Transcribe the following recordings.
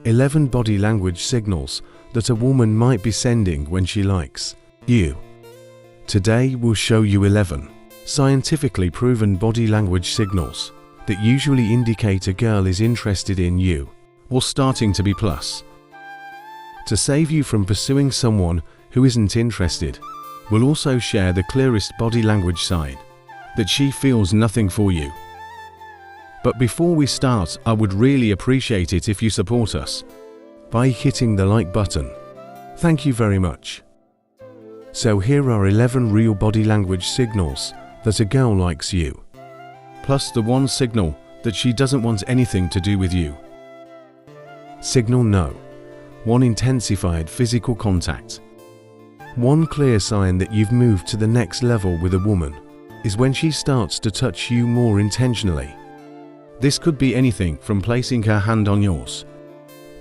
11 body language signals that a woman might be sending when she likes you. Today we'll show you 11 scientifically proven body language signals that usually indicate a girl is interested in you or starting to be plus. To save you from pursuing someone who isn't interested, we'll also share the clearest body language sign that she feels nothing for you. But before we start, I would really appreciate it if you support us by hitting the like button. Thank you very much. So here are 11 real body language signals that a girl likes you, plus the one signal that she doesn't want anything to do with you. Signal No. 1 intensified physical contact. One clear sign that you've moved to the next level with a woman is when she starts to touch you more intentionally. This could be anything from placing her hand on yours,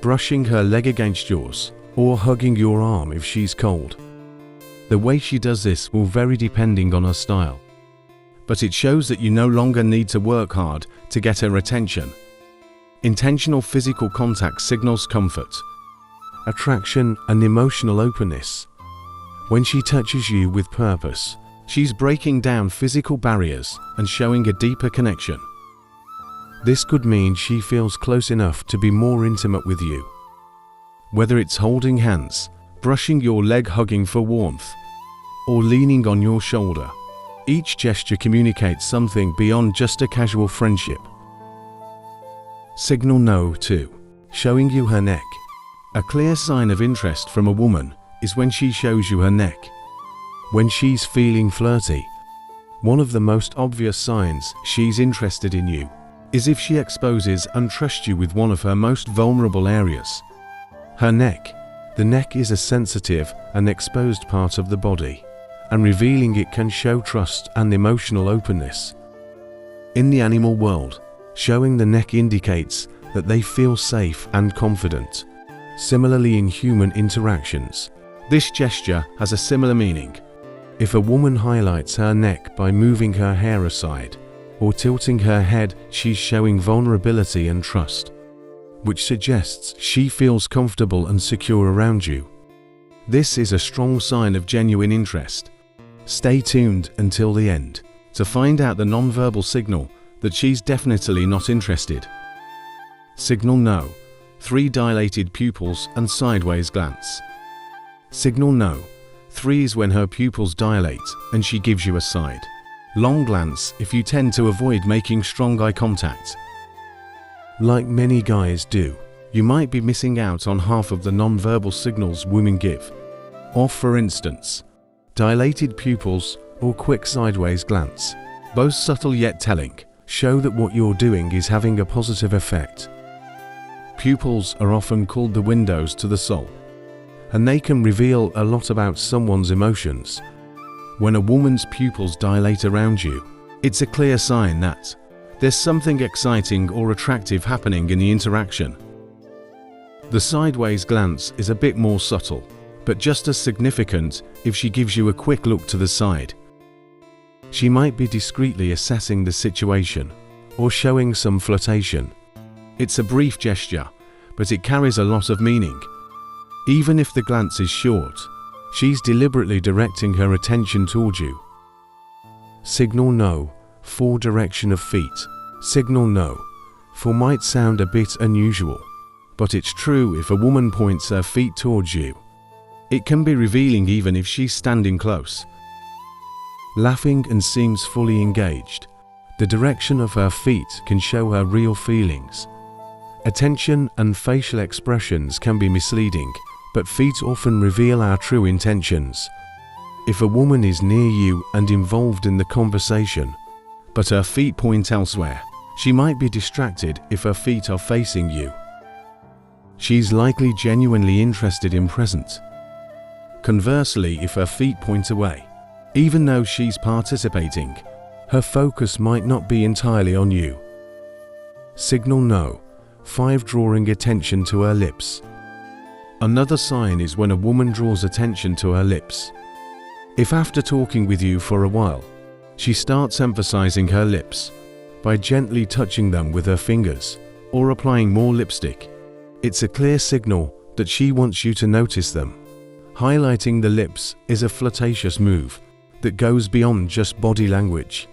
brushing her leg against yours, or hugging your arm if she's cold. The way she does this will vary depending on her style, but it shows that you no longer need to work hard to get her attention. Intentional physical contact signals comfort, attraction, and emotional openness. When she touches you with purpose, she's breaking down physical barriers and showing a deeper connection. This could mean she feels close enough to be more intimate with you. Whether it's holding hands, brushing your leg, hugging for warmth, or leaning on your shoulder, each gesture communicates something beyond just a casual friendship. Signal No. 2. Showing you her neck. A clear sign of interest from a woman is when she shows you her neck. When she's feeling flirty, one of the most obvious signs she's interested in you is if she exposes and trusts you with one of her most vulnerable areas, her neck. The neck is a sensitive and exposed part of the body, and revealing it can show trust and emotional openness. In the animal world, showing the neck indicates that they feel safe and confident. Similarly, in human interactions, this gesture has a similar meaning. If a woman highlights her neck by moving her hair aside or tilting her head, she's showing vulnerability and trust, which suggests she feels comfortable and secure around you. This is a strong sign of genuine interest. Stay tuned until the end to find out the non-verbal signal that she's definitely not interested. Signal No. 3 dilated pupils and sideways glance. Signal No. 3 is when her pupils dilate and she gives you a side long glance if you tend to avoid making strong eye contact. Like many guys do, you might be missing out on half of the non-verbal signals women give. Or for instance, dilated pupils or quick sideways glance, both subtle yet telling, show that what you're doing is having a positive effect. Pupils are often called the windows to the soul, and they can reveal a lot about someone's emotions. When a woman's pupils dilate around you, it's a clear sign that there's something exciting or attractive happening in the interaction. The sideways glance is a bit more subtle, but just as significant if she gives you a quick look to the side. She might be discreetly assessing the situation or showing some flirtation. It's a brief gesture, but it carries a lot of meaning. Even if the glance is short, she's deliberately directing her attention toward you. Signal No. 4 direction of feet. Signal No. 4 might sound a bit unusual, but it's true if a woman points her feet towards you. It can be revealing even if she's standing close. Laughing and seems fully engaged, the direction of her feet can show her real feelings. Attention and facial expressions can be misleading, but feet often reveal our true intentions. If a woman is near you and involved in the conversation, but her feet point elsewhere, she might be distracted if her feet are facing you. She's likely genuinely interested in present. Conversely, if her feet point away, even though she's participating, her focus might not be entirely on you. Signal No. 5 drawing attention to her lips. Another sign is when a woman draws attention to her lips. If after talking with you for a while, she starts emphasizing her lips by gently touching them with her fingers or applying more lipstick, It's a clear signal that she wants you to notice them. Highlighting the lips is a flirtatious move that goes beyond just body language.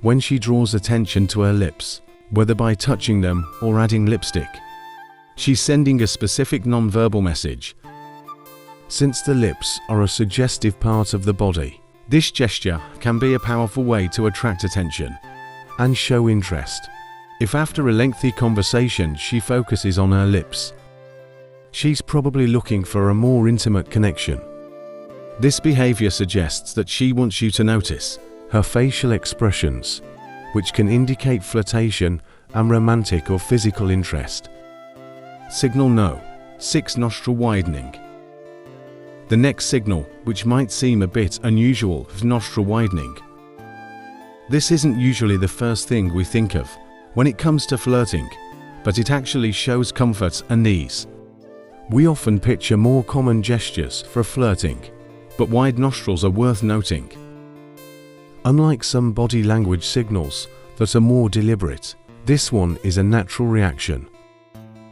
When she draws attention to her lips, whether by touching them or adding lipstick, she's sending a specific nonverbal message. Since the lips are a suggestive part of the body, this gesture can be a powerful way to attract attention and show interest. If after a lengthy conversation she focuses on her lips, she's probably looking for a more intimate connection. This behavior suggests that she wants you to notice her facial expressions, which can indicate flirtation and romantic or physical interest. Signal No. 6. Nostril widening. The next signal, which might seem a bit unusual, is nostril widening. This isn't usually the first thing we think of when it comes to flirting, but it actually shows comfort and ease. We often picture more common gestures for flirting, but wide nostrils are worth noting. Unlike some body language signals that are more deliberate, this one is a natural reaction.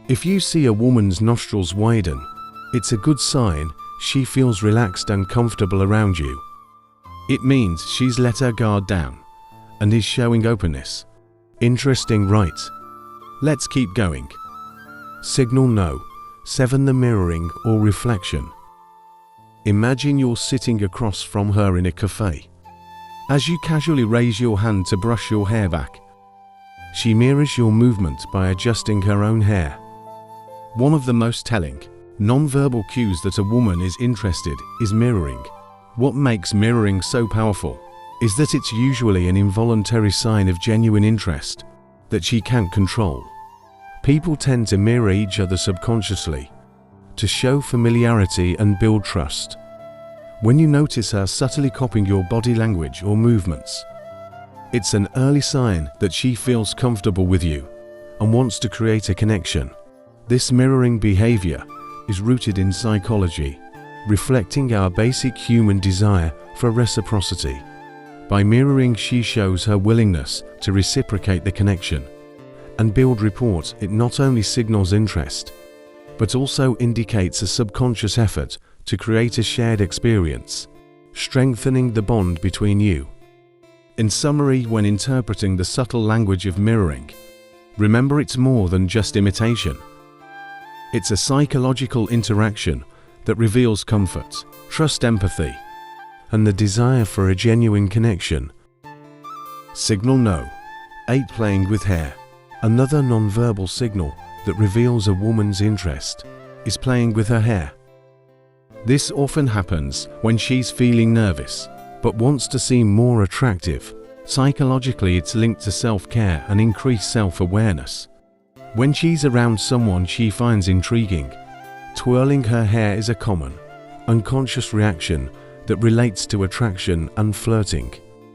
If you see a woman's nostrils widen, it's a good sign she feels relaxed and comfortable around you. It means she's let her guard down and is showing openness. Interesting, right? Let's keep going. Signal No. 7. The mirroring or reflection. Imagine you're sitting across from her in a cafe. As you casually raise your hand to brush your hair back, she mirrors your movement by adjusting her own hair. One of the most telling, non-verbal cues that a woman is interested is mirroring. What makes mirroring so powerful is that it's usually an involuntary sign of genuine interest that she can't control. People tend to mirror each other subconsciously to show familiarity and build trust. When you notice her subtly copying your body language or movements, it's an early sign that she feels comfortable with you and wants to create a connection. This mirroring behavior is rooted in psychology, reflecting our basic human desire for reciprocity. By mirroring, she shows her willingness to reciprocate the connection and build rapport. It not only signals interest, but also indicates a subconscious effort to create a shared experience, strengthening the bond between you. In summary, when interpreting the subtle language of mirroring, remember it's more than just imitation. It's a psychological interaction that reveals comfort, trust, empathy, and the desire for a genuine connection. Signal No. 8. Playing with hair. Another nonverbal signal that reveals a woman's interest is playing with her hair. This often happens when she's feeling nervous but wants to seem more attractive. Psychologically, it's linked to self-care and increased self-awareness. When she's around someone she finds intriguing, twirling her hair is a common, unconscious reaction that relates to attraction and flirting.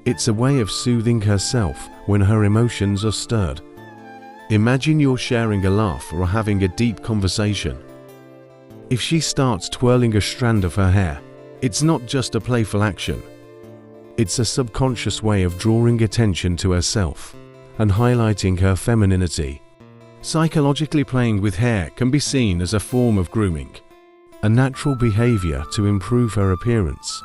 It's a way of soothing herself when her emotions are stirred. Imagine you're sharing a laugh or having a deep conversation. If she starts twirling a strand of her hair, it's not just a playful action. It's a subconscious way of drawing attention to herself and highlighting her femininity. Psychologically, playing with hair can be seen as a form of grooming, a natural behavior to improve her appearance.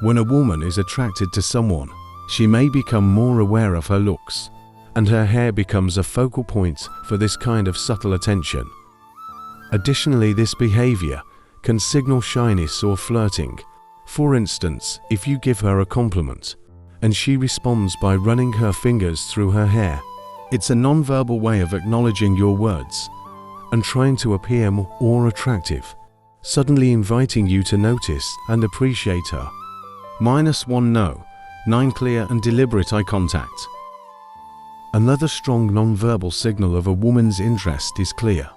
When a woman is attracted to someone, she may become more aware of her looks, and her hair becomes a focal point for this kind of subtle attention. Additionally, this behavior can signal shyness or flirting. For instance, if you give her a compliment and she responds by running her fingers through her hair, it's a non-verbal way of acknowledging your words and trying to appear more attractive, suddenly inviting you to notice and appreciate her. -1. No. 9. Clear and deliberate eye contact. Another strong non-verbal signal of a woman's interest is clear,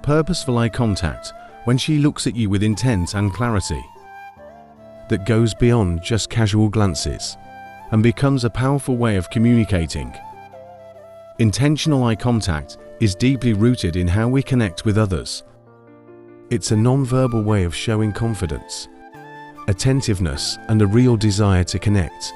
purposeful eye contact when she looks at you with intent and clarity that goes beyond just casual glances and becomes a powerful way of communicating. Intentional eye contact is deeply rooted in how we connect with others. It's a non-verbal way of showing confidence, attentiveness, and a real desire to connect.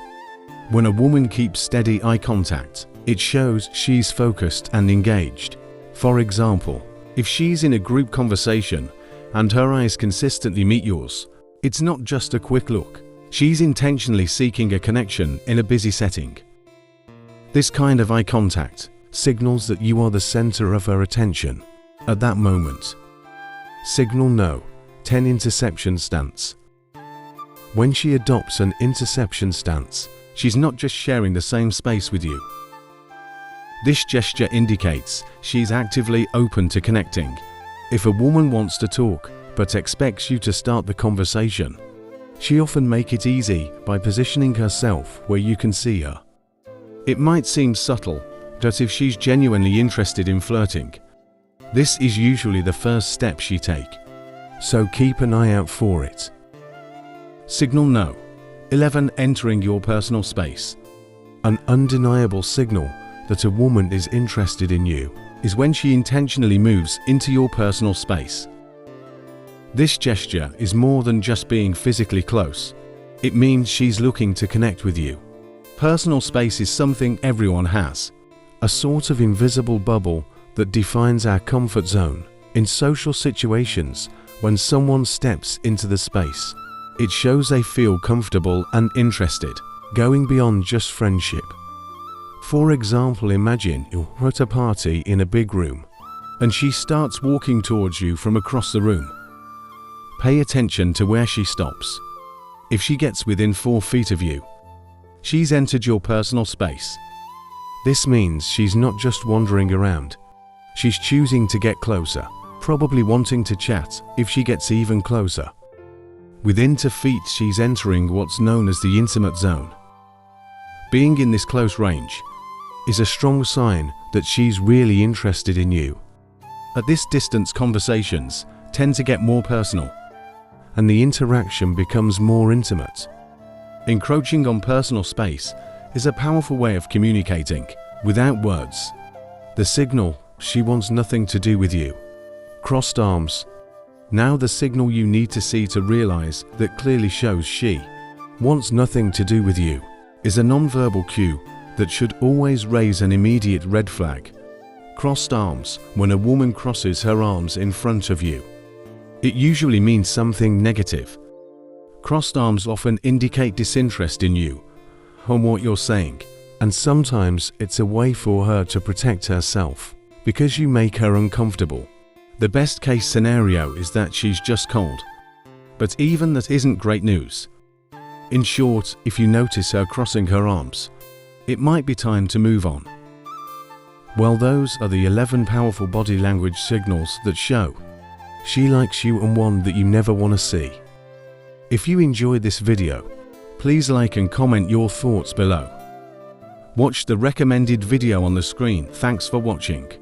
When a woman keeps steady eye contact, it shows she's focused and engaged. For example, If she's in a group conversation and her eyes consistently meet yours, it's not just a quick look. She's intentionally seeking a connection in a busy setting. This kind of eye contact signals that you are the center of her attention at that moment. Signal no. 10. Interception stance. When she adopts an interception stance, she's not just sharing the same space with you. This gesture indicates she's actively open to connecting. If a woman wants to talk but expects you to start the conversation, she often makes it easy by positioning herself where you can see her. It might seem subtle, but if she's genuinely interested in flirting, this is usually the first step she takes. So keep an eye out for it. Signal no. 11. Entering your personal space. An undeniable signal that a woman is interested in you is when she intentionally moves into your personal space. This gesture is more than just being physically close. It means she's looking to connect with you. Personal space is something everyone has, a sort of invisible bubble that defines our comfort zone. In social situations, when someone steps into the space, it shows they feel comfortable and interested, going beyond just friendship. For example, imagine you're at a party in a big room, and she starts walking towards you from across the room. Pay attention to where she stops. If she gets within 4 feet of you, she's entered your personal space. This means she's not just wandering around. She's choosing to get closer, probably wanting to chat if she gets even closer. Within 2 feet, she's entering what's known as the intimate zone. Being in this close range is a strong sign that she's really interested in you. At this distance, conversations tend to get more personal, and the interaction becomes more intimate. Encroaching on personal space is a powerful way of communicating without words. The signal: she wants nothing to do with you. Crossed arms. Now the signal you need to see to realize that clearly shows she wants nothing to do with you is a nonverbal cue that should always raise an immediate red flag. Crossed arms. When a woman crosses her arms in front of you, it usually means something negative. Crossed arms often indicate disinterest in you, on what you're saying, and sometimes it's a way for her to protect herself, because you make her uncomfortable. The best case scenario is that she's just cold, but even that isn't great news. In short, if you notice her crossing her arms, it might be time to move on. Well, those are the 11 powerful body language signals that show she likes you, and one that you never want to see. If you enjoyed this video, please like and comment your thoughts below. Watch the recommended video on the screen. Thanks for watching.